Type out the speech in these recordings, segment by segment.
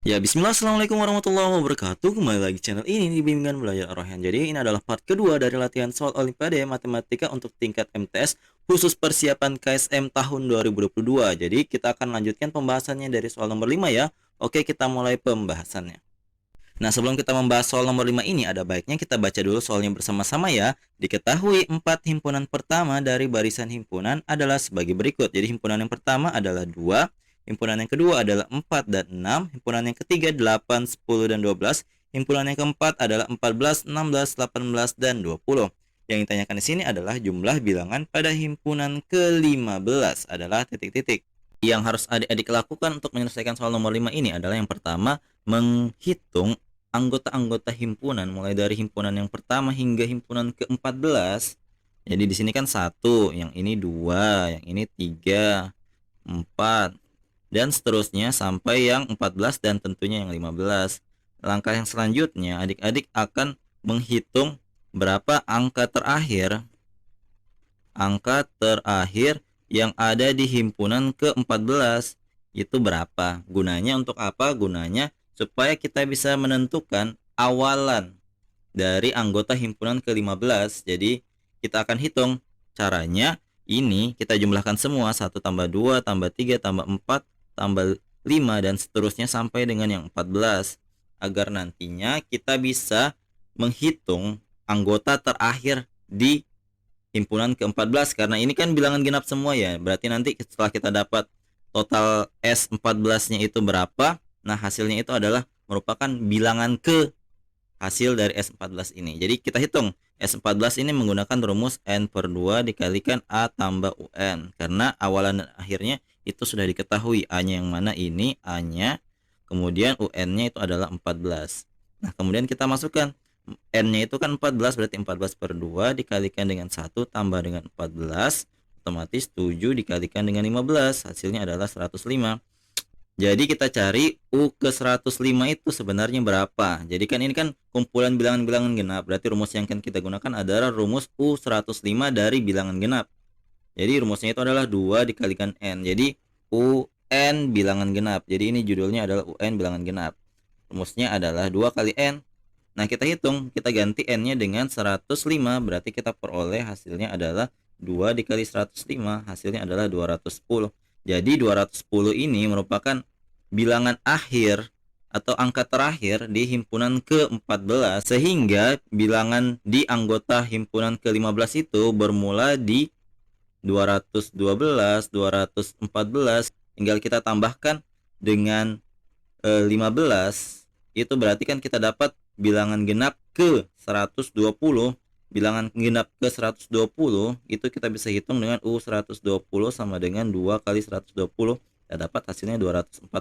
Ya, bismillah, assalamualaikum warahmatullahi wabarakatuh. Kembali lagi channel ini di Bimbingan Belajar Ar-Rayyan. Jadi ini adalah part kedua dari latihan soal Olimpiade Matematika untuk tingkat MTS khusus persiapan KSM tahun 2022. Jadi kita akan lanjutkan pembahasannya dari soal nomor 5 ya. Oke, kita mulai pembahasannya. Nah, sebelum kita membahas soal nomor 5 ini, ada baiknya kita baca dulu soalnya bersama-sama ya. Diketahui 4 himpunan pertama dari barisan himpunan adalah sebagai berikut. Jadi himpunan yang pertama adalah 2, himpunan yang kedua adalah 4 dan 6, himpunan yang ketiga 8, 10 dan 12, himpunan yang keempat adalah 14, 16, 18 dan 20. Yang ditanyakan di sini adalah jumlah bilangan pada himpunan ke-15 adalah titik-titik. Yang harus adik-adik lakukan untuk menyelesaikan soal nomor 5 ini adalah yang pertama, menghitung anggota-anggota himpunan mulai dari himpunan yang pertama hingga himpunan ke-14. Jadi di sini kan 1, yang ini 2, yang ini 3, 4 dan seterusnya sampai yang 14 dan tentunya yang 15. Langkah yang selanjutnya, adik-adik akan menghitung berapa angka terakhir yang ada di himpunan ke-14 itu berapa. Gunanya untuk apa? Gunanya supaya kita bisa menentukan awalan dari anggota himpunan ke-15. Jadi kita akan hitung. Caranya ini kita jumlahkan semua, 1 tambah 2 tambah 3 tambah 4 tambah 5 dan seterusnya sampai dengan yang 14, agar nantinya kita bisa menghitung anggota terakhir di himpunan ke-14. Karena ini kan bilangan genap semua ya. Berarti nanti setelah kita dapat total S14-nya itu berapa, nah hasilnya itu adalah merupakan bilangan ke hasil dari S14 ini. Jadi kita hitung S14 ini menggunakan rumus N per 2 dikalikan A tambah UN. Karena awalan dan akhirnya itu sudah diketahui. A-nya yang mana ini, A-nya. Kemudian UN-nya itu adalah 14. Nah kemudian kita masukkan N-nya itu kan 14, berarti 14 per 2 dikalikan dengan 1 tambah dengan 14. Otomatis 7 dikalikan dengan 15. Hasilnya adalah 105. Jadi kita cari U ke 105 itu sebenarnya berapa. Jadi kan ini kan kumpulan bilangan-bilangan genap. Berarti rumus yang akan kita gunakan adalah rumus U 105 dari bilangan genap. Jadi rumusnya itu adalah 2 dikalikan N. Jadi UN bilangan genap. Jadi ini judulnya adalah UN bilangan genap. Rumusnya adalah 2 kali N. Nah kita hitung, kita ganti N-nya dengan 105. Berarti kita peroleh hasilnya adalah 2 dikali 105. Hasilnya adalah 210. Jadi 210 ini merupakan bilangan akhir atau angka terakhir di himpunan ke-14, sehingga bilangan di anggota himpunan ke-15 itu bermula di 212, 214. Tinggal kita tambahkan dengan 15. Itu berarti kan kita dapat bilangan genap ke 120. Bilangan genap ke 120 itu kita bisa hitung dengan U 120 sama dengan 2 kali 120. Kita dapat hasilnya 240.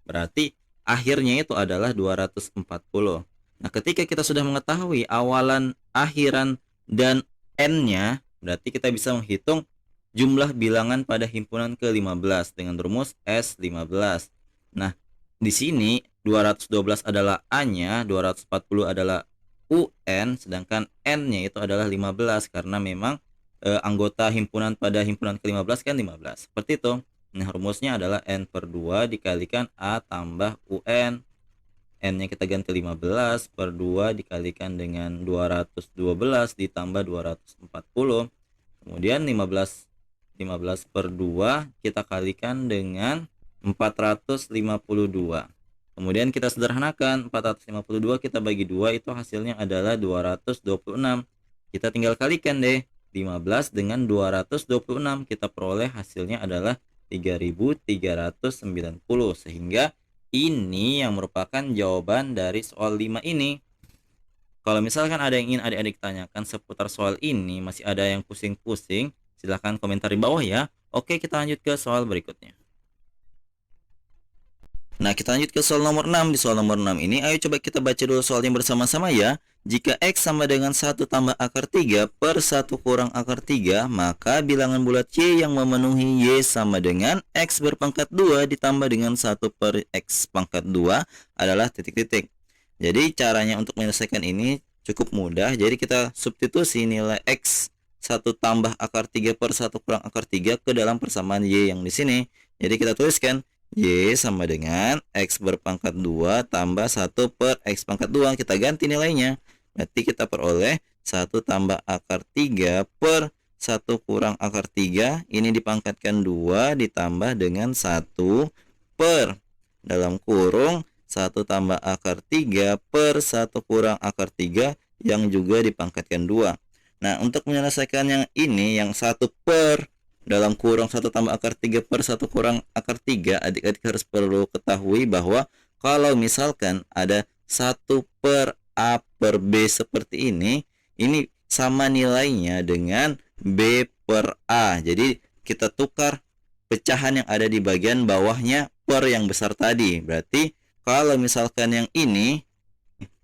Berarti akhirnya itu adalah 240. Nah ketika kita sudah mengetahui awalan, akhiran, dan N-nya, berarti kita bisa menghitung jumlah bilangan pada himpunan ke-15 dengan rumus S15. Nah di sini 212 adalah A-nya, 240 adalah UN, sedangkan N-nya itu adalah 15 karena memang anggota himpunan pada himpunan ke-15 kan 15. Seperti itu. Nah, rumusnya adalah N per 2 dikalikan A tambah UN. N-nya kita ganti 15 per 2 dikalikan dengan 212 ditambah 240. Kemudian 15 per 2 kita kalikan dengan 452. Kemudian kita sederhanakan, 452 kita bagi 2 itu hasilnya adalah 226. Kita tinggal kalikan deh, 15 dengan 226 kita peroleh hasilnya adalah 3390. Sehingga ini yang merupakan jawaban dari soal 5 ini. Kalau misalkan ada yang ingin adik-adik tanyakan seputar soal ini, masih ada yang pusing-pusing, silahkan komentar di bawah ya. Oke, kita lanjut ke soal berikutnya. Nah, kita lanjut ke soal nomor 6. Di soal nomor 6 ini, ayo coba kita baca dulu soalnya bersama-sama ya. Jika X sama dengan 1 tambah akar 3 per 1 kurang akar 3, maka bilangan bulat Y yang memenuhi Y sama dengan X berpangkat 2 ditambah dengan 1 per X pangkat 2 adalah titik-titik. Jadi, caranya untuk menyelesaikan ini cukup mudah. Jadi, kita substitusi nilai X 1 tambah akar 3 per 1 kurang akar 3 ke dalam persamaan Y yang di sini. Jadi, kita tuliskan Y sama dengan X berpangkat 2 tambah 1 per X pangkat 2. Kita ganti nilainya. Berarti kita peroleh 1 tambah akar 3 per 1 kurang akar 3. Ini dipangkatkan 2 ditambah dengan 1 per dalam kurung 1 tambah akar 3 per 1 kurang akar 3 yang juga dipangkatkan 2. Nah, untuk menyelesaikan yang ini, yang 1 per dalam kurung 1 tambah akar 3 per 1 kurang akar 3, adik-adik harus perlu ketahui bahwa kalau misalkan ada 1 per A per B seperti ini sama nilainya dengan B per A. Jadi kita tukar pecahan yang ada di bagian bawahnya per yang besar tadi. Berarti kalau misalkan yang ini,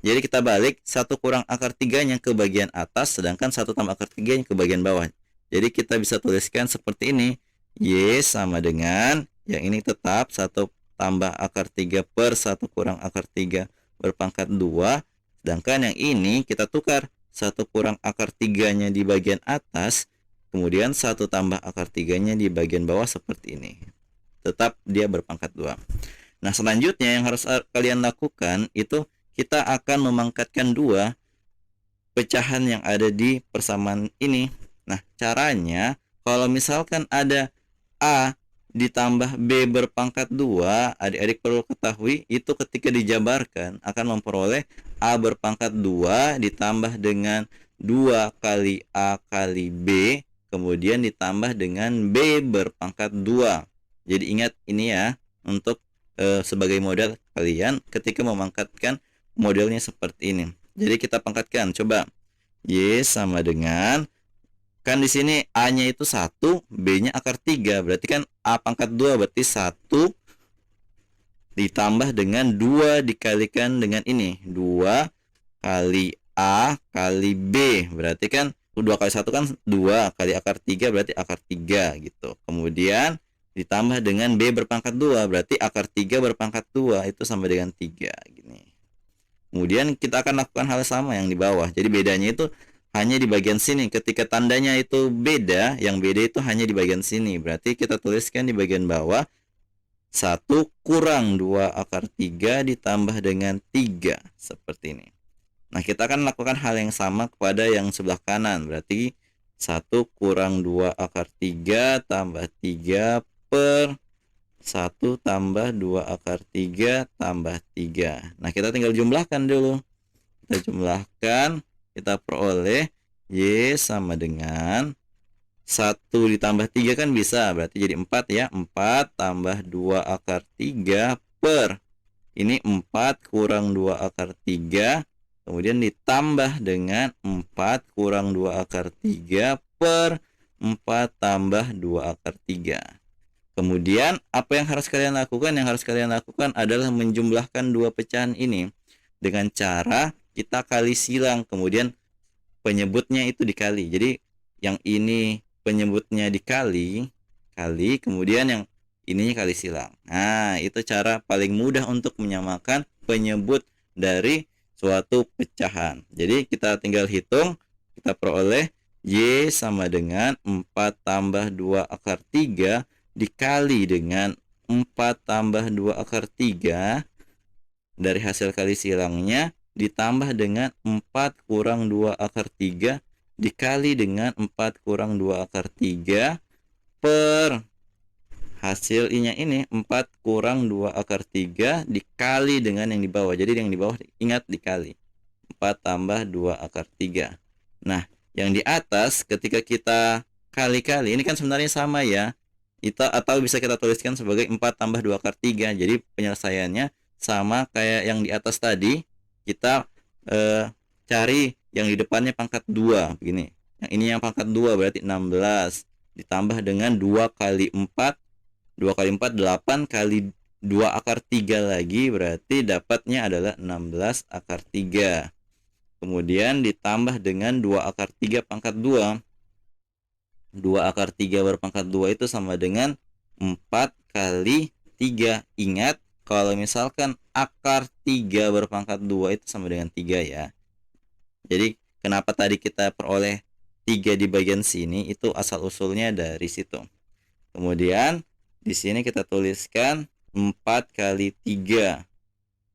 jadi kita balik 1 kurang akar 3-nya ke bagian atas, sedangkan 1 tambah akar 3-nya ke bagian bawah. Jadi kita bisa tuliskan seperti ini. Y sama dengan, yang ini tetap 1 tambah akar 3 per 1 kurang akar 3 berpangkat 2. Sedangkan yang ini kita tukar 1 kurang akar 3-nya di bagian atas, kemudian 1 tambah akar 3-nya di bagian bawah seperti ini. Tetap dia berpangkat 2. Nah, selanjutnya yang harus kalian lakukan itu kita akan memangkatkan 2 pecahan yang ada di persamaan ini. Nah, caranya kalau misalkan ada A ditambah B berpangkat 2, adik-adik perlu ketahui itu ketika dijabarkan akan memperoleh A berpangkat 2 ditambah dengan 2 kali A kali B, kemudian ditambah dengan B berpangkat 2. Jadi ingat ini ya, untuk sebagai modal kalian ketika memangkatkan modelnya seperti ini. Jadi kita pangkatkan, coba. Y sama dengan, kan di sini A-nya itu 1, B-nya akar 3. Berarti kan A pangkat 2 berarti 1 ditambah dengan 2 dikalikan dengan ini. 2 kali A kali B. Berarti kan 2 kali 1 kan 2 kali akar 3 berarti akar 3 gitu. Kemudian ditambah dengan B berpangkat 2 berarti akar 3 berpangkat 2 itu sama dengan 3 gini. Kemudian kita akan lakukan hal sama yang di bawah. Jadi bedanya itu hanya di bagian sini. Ketika tandanya itu beda, yang beda itu hanya di bagian sini. Berarti kita tuliskan di bagian bawah 1 kurang 2 akar 3 ditambah dengan 3 seperti ini. Nah, kita akan lakukan hal yang sama kepada yang sebelah kanan. Berarti 1 kurang 2 akar 3 tambah 3 per 1 tambah 2 akar 3 tambah 3. Nah, kita tinggal jumlahkan dulu. Kita jumlahkan, kita peroleh Y sama dengan 1 ditambah 3 kan bisa, berarti jadi 4 ya. 4 tambah 2 akar 3 per, ini 4 kurang 2 akar 3, kemudian ditambah dengan 4 kurang 2 akar 3 per 4 tambah 2 akar 3. Kemudian apa yang harus kalian lakukan? Yang harus kalian lakukan adalah menjumlahkan 2 pecahan ini dengan cara kita kali silang, kemudian penyebutnya itu dikali. Jadi yang ini penyebutnya dikali, kemudian yang ininya kali silang. Nah, itu cara paling mudah untuk menyamakan penyebut dari suatu pecahan. Jadi kita tinggal hitung, kita peroleh Y sama dengan 4 tambah 2 akar 3 dikali dengan 4 tambah 2 akar 3 dari hasil kali silangnya ditambah dengan 4 kurang 2 akar 3 dikali dengan 4 kurang 2 akar 3 per hasilnya ini 4 kurang 2 akar 3 dikali dengan yang di bawah. Jadi yang di bawah ingat dikali 4 tambah 2 akar 3. Nah, yang di atas ketika kita kali-kali ini kan sebenarnya sama ya. Atau bisa kita tuliskan sebagai 4 tambah 2 akar 3. Jadi penyelesaiannya sama kayak yang di atas tadi. Kita cari yang di depannya pangkat 2 begini. Yang ini yang pangkat 2 berarti 16 ditambah dengan 2 kali 4. 2 kali 4 8 kali 2 akar 3 lagi berarti dapatnya adalah 16 akar 3. Kemudian ditambah dengan 2 akar 3 pangkat 2. 2 akar 3 berpangkat 2 itu sama dengan 4 kali 3. Ingat, kalau misalkan akar 3 berpangkat 2 itu sama dengan 3 ya. Jadi, kenapa tadi kita peroleh 3 di bagian sini, itu asal-usulnya dari situ. Kemudian, di sini kita tuliskan 4 kali 3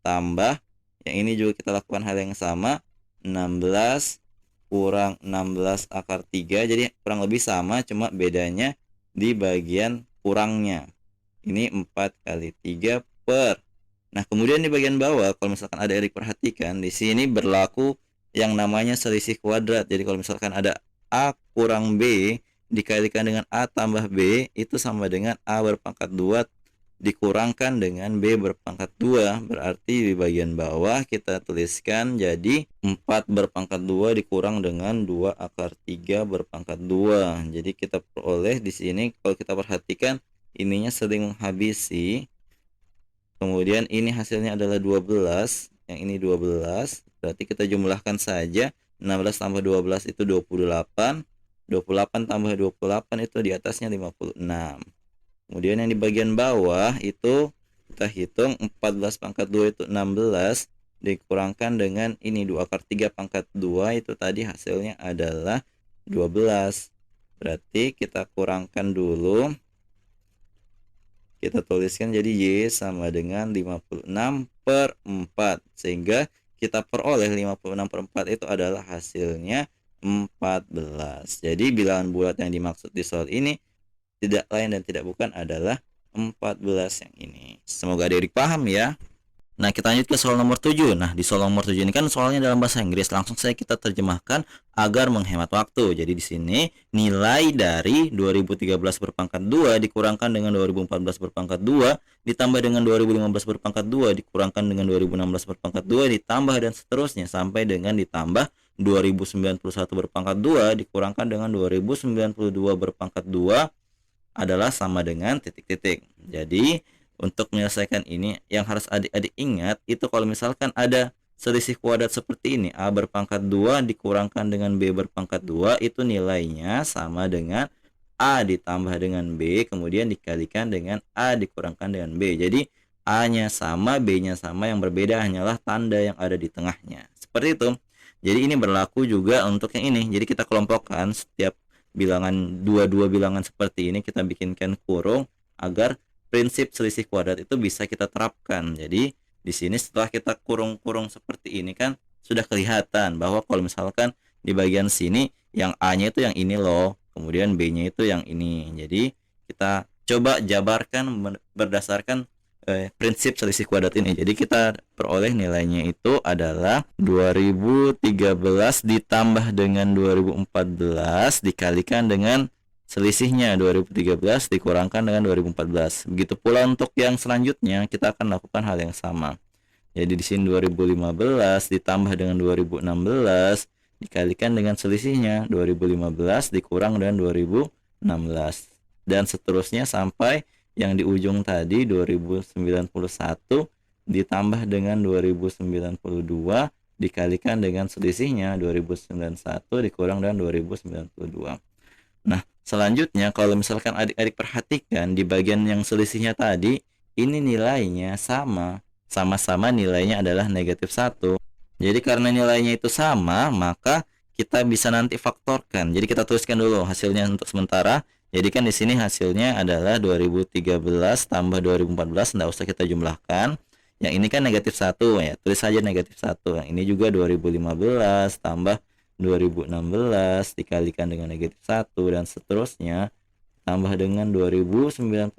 tambah, yang ini juga kita lakukan hal yang sama, 16 kurang 16 akar 3. Jadi kurang lebih sama, cuma bedanya di bagian kurangnya. Ini 4 kali 3 per. Nah, kemudian di bagian bawah, kalau misalkan ada Erik perhatikan, di sini berlaku yang namanya selisih kuadrat. Jadi kalau misalkan ada A kurang B dikalikan dengan A tambah B, itu sama dengan A berpangkat 2 dikurangkan dengan B berpangkat 2. Berarti di bagian bawah kita tuliskan jadi 4 berpangkat 2 dikurang dengan 2 akar 3 berpangkat 2. Jadi kita peroleh di sini, kalau kita perhatikan, ininya sering menghabisi. Kemudian ini hasilnya adalah 12, yang ini 12. Berarti kita jumlahkan saja, 16 tambah 12 itu 28. 28 tambah 28 itu di atasnya 56. Kemudian yang di bagian bawah itu kita hitung 14 pangkat 2 itu 16 dikurangkan dengan ini 2 akar 3 pangkat 2 itu tadi hasilnya adalah 12. Berarti kita kurangkan dulu. Kita tuliskan jadi Y sama dengan 56 per 4. Sehingga kita peroleh 56 per 4 itu adalah hasilnya 14. Jadi bilangan bulat yang dimaksud di soal ini tidak lain dan tidak bukan adalah 14 yang ini. Semoga adik-adik paham ya. Nah, kita lanjut ke soal nomor 7. Nah, di soal nomor 7 ini kan soalnya dalam bahasa Inggris. Langsung saja kita terjemahkan agar menghemat waktu. Jadi di sini nilai dari 2013 berpangkat 2 dikurangkan dengan 2014 berpangkat 2 ditambah dengan 2015 berpangkat 2 dikurangkan dengan 2016 berpangkat 2 ditambah dan seterusnya sampai dengan ditambah 2091 berpangkat 2 dikurangkan dengan 2092 berpangkat 2 adalah sama dengan titik-titik. Jadi untuk menyelesaikan ini yang harus adik-adik ingat itu kalau misalkan ada selisih kuadrat seperti ini, A berpangkat 2 dikurangkan dengan B berpangkat 2, itu nilainya sama dengan A ditambah dengan B kemudian dikalikan dengan A dikurangkan dengan B. Jadi A-nya sama, B-nya sama, yang berbeda hanyalah tanda yang ada di tengahnya. Seperti itu. Jadi ini berlaku juga untuk yang ini. Jadi kita kelompokkan setiap bilangan, dua bilangan seperti ini kita bikinkan kurung agar prinsip selisih kuadrat itu bisa kita terapkan. Jadi di sini setelah kita kurung-kurung seperti ini kan sudah kelihatan bahwa kalau misalkan di bagian sini yang A-nya itu yang ini loh, kemudian B-nya itu yang ini. Jadi kita coba jabarkan berdasarkan prinsip selisih kuadrat ini. Jadi kita peroleh nilainya itu adalah 2013 ditambah dengan 2014 dikalikan dengan selisihnya 2013 dikurangkan dengan 2014. Begitu pula untuk yang selanjutnya kita akan lakukan hal yang sama. Jadi di sini 2015 ditambah dengan 2016 dikalikan dengan selisihnya 2015 dikurang dengan 2016 dan seterusnya sampai yang di ujung tadi 2091 ditambah dengan 2092 dikalikan dengan selisihnya 2091 dikurang dengan 2092. Nah, selanjutnya kalau misalkan adik-adik perhatikan di bagian yang selisihnya tadi, ini nilainya sama-sama nilainya adalah negatif 1. Jadi karena nilainya itu sama, maka kita bisa nanti faktorkan. Jadi kita tuliskan dulu hasilnya untuk sementara. Jadi kan di sini hasilnya adalah 2013 tambah 2014, enggak usah kita jumlahkan. Yang ini kan negatif 1 ya, tulis saja negatif 1. Yang ini juga 2015 tambah 2016 dikalikan dengan negatif 1 dan seterusnya tambah dengan 2091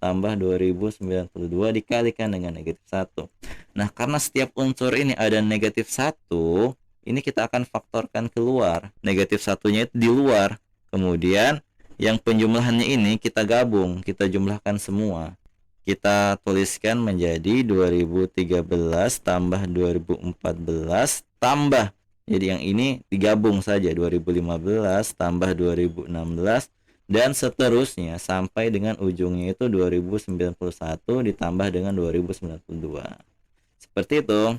tambah 2092 dikalikan dengan negatif 1. Nah, karena setiap unsur ini ada negatif 1, ini kita akan faktorkan keluar. Negatif 1-nya itu di luar. Kemudian yang penjumlahannya ini kita gabung, kita jumlahkan semua. Kita tuliskan menjadi 2013 tambah 2014 tambah. Jadi yang ini digabung saja 2015 tambah 2016 dan seterusnya sampai dengan ujungnya itu 2091 ditambah dengan 2092. Seperti itu.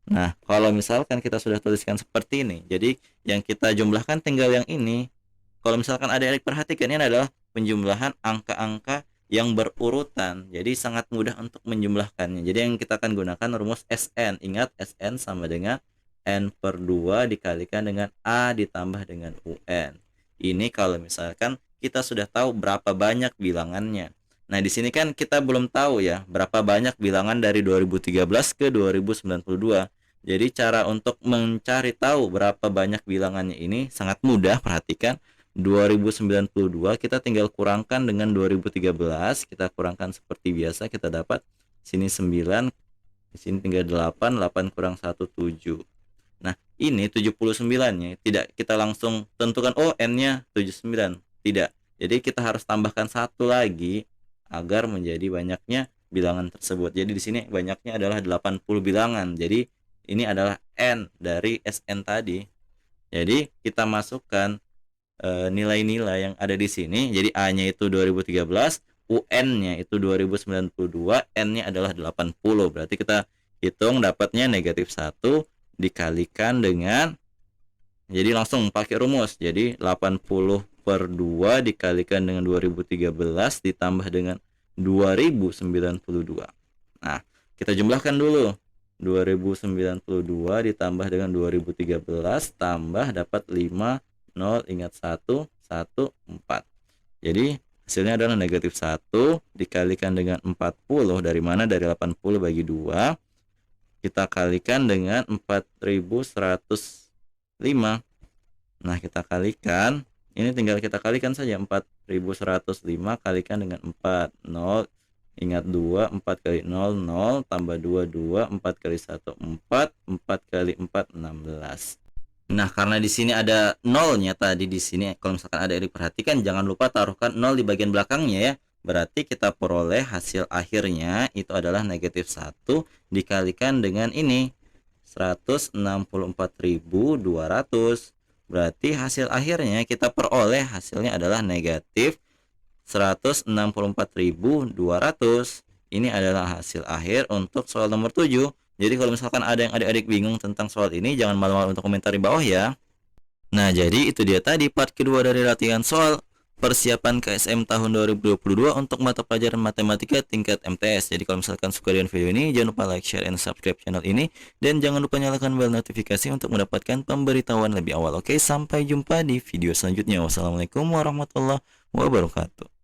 Nah, kalau misalkan kita sudah tuliskan seperti ini, jadi yang kita jumlahkan tinggal yang ini. Kalau misalkan adik-adik perhatikan, ini adalah penjumlahan angka-angka yang berurutan. Jadi sangat mudah untuk menjumlahkannya. Jadi yang kita akan gunakan rumus SN. Ingat, SN sama dengan N per 2 dikalikan dengan A ditambah dengan UN. Ini kalau misalkan kita sudah tahu berapa banyak bilangannya. Nah, di sini kan kita belum tahu ya berapa banyak bilangan dari 2013 ke 2092. Jadi cara untuk mencari tahu berapa banyak bilangannya ini sangat mudah. Perhatikan 2092 kita tinggal kurangkan dengan 2013, kita kurangkan seperti biasa, kita dapat sini 9, di sini tinggal 8, 8 kurang 1 7. Nah, ini 79-nya tidak kita langsung tentukan oh n-nya 79. Tidak. Jadi kita harus tambahkan satu lagi agar menjadi banyaknya bilangan tersebut. Jadi di sini banyaknya adalah 80 bilangan. Jadi ini adalah n dari Sn tadi. Jadi kita masukkan nilai-nilai yang ada di sini. Jadi A-nya itu 2013, UN-nya itu 2092, N-nya adalah 80. Berarti kita hitung dapatnya negatif 1 dikalikan dengan, jadi langsung pakai rumus. Jadi 80 per 2 dikalikan dengan 2013 ditambah dengan 2092. Nah, kita jumlahkan dulu. 2092 ditambah dengan 2013 tambah dapat 5, 0, ingat 1, 1, 4. Jadi hasilnya adalah negatif 1 dikalikan dengan 40. Dari mana? Dari 80 bagi 2. Kita kalikan dengan 4105. Nah, kita kalikan. Ini tinggal kita kalikan saja. 4105 kalikan dengan 4. 0. Ingat 2. 4 kali 0, 0. Tambah 2, 2. 4 kali 1, 4. 4 kali 4, 16. Nah, karena di sini ada nolnya tadi di sini, kalau misalkan ada yang diperhatikan, jangan lupa taruhkan 0 di bagian belakangnya ya. Berarti kita peroleh hasil akhirnya itu adalah negatif 1 dikalikan dengan ini 164.200. Berarti hasil akhirnya kita peroleh hasilnya adalah negatif 164.200. Ini adalah hasil akhir untuk soal nomor 7. Jadi kalau misalkan ada yang adik-adik bingung tentang soal ini, jangan malu-malu untuk komentar di bawah ya. Nah, jadi itu dia tadi part kedua dari latihan soal persiapan KSM tahun 2022 untuk mata pelajaran matematika tingkat MTS. Jadi kalau misalkan suka dengan video ini, jangan lupa like, share, and subscribe channel ini. Dan jangan lupa nyalakan bel notifikasi untuk mendapatkan pemberitahuan lebih awal. Oke, sampai jumpa di video selanjutnya. Wassalamualaikum warahmatullahi wabarakatuh.